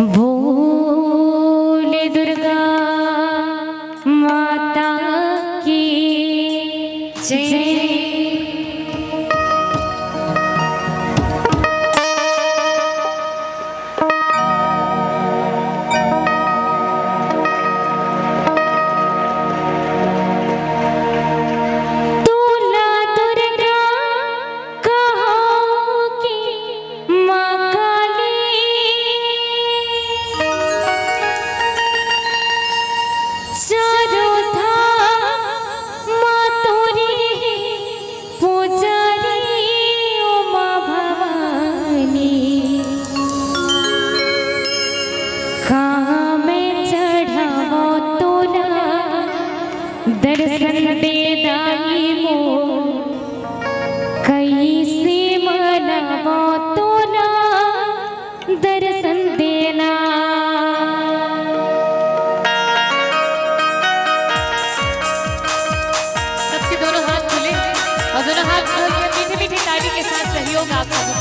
बोले दुर्गा माता की जय। दर्शन दे दाई मो कैसे मनावो तो ना दर्शन देना। सबके दोनों हाथ खुले और दोनों हाथ खोल के मीठी मीठी ताली के साथ सहयोग आप सबको।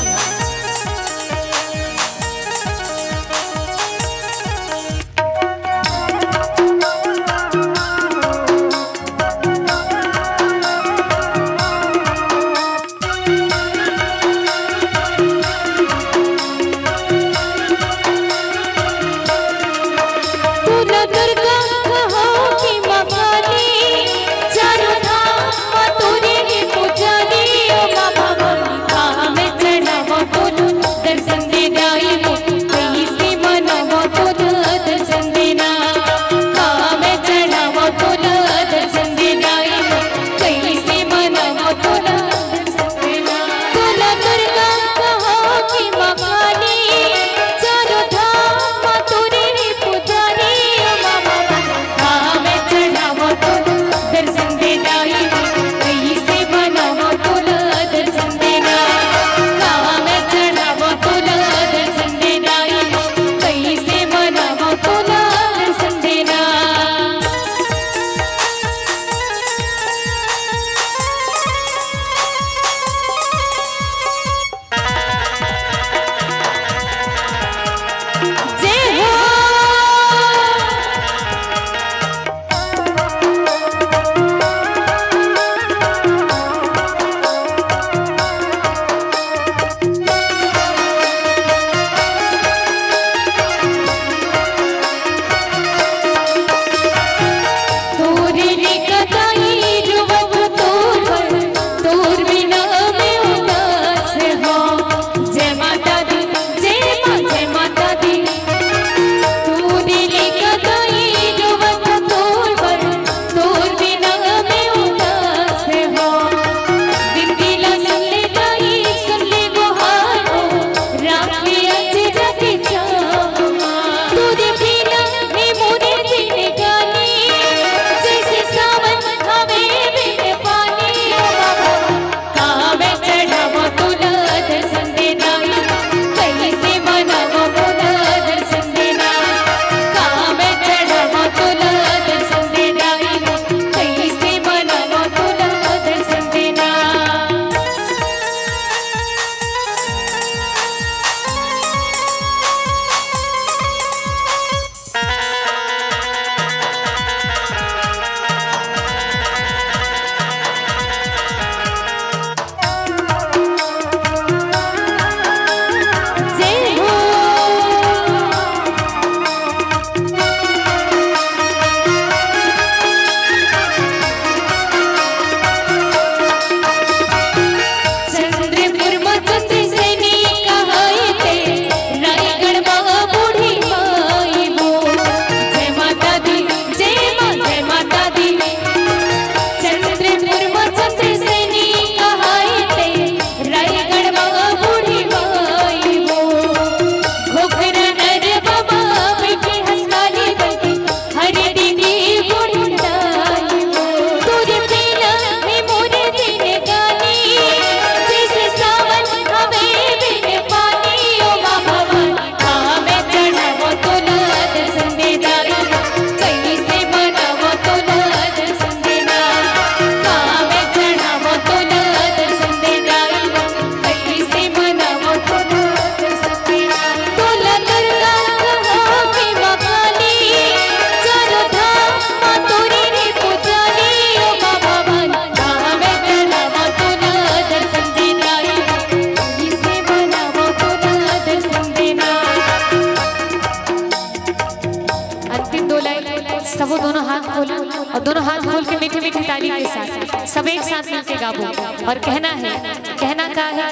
खोलो और दोनों हाथ खोल के मीठी मीठी ताली के साथ सब एक साथ मिलके गाबो और कहना है, कहना का है,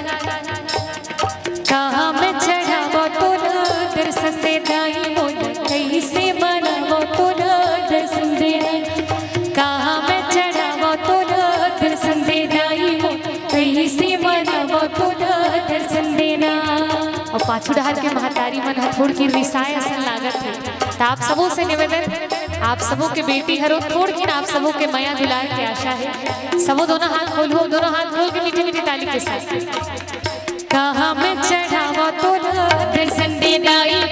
कहाँ में चढ़ावो तो दर्शन दे दाई मोल कैसे मनावो तो दर्शन दे, कहाँ में चढ़ावो तो दर्शन दे दाई मोल कैसे मनावो तो दर्शन देना। और पाछू डहार के महतारी मन थोड़ की रिसाए असन लागत है, तो आप सबों से निवेदन, आप सबों के बेटी हरो थोड़ की आप सबों के माया दुलार की आशा है, सबों दोनों हाथ खोलो, दोनों हाथ खोल के मीठी मीठी ताली के साथ, कहाँ में चढ़ावा तो दर्शन दे दाई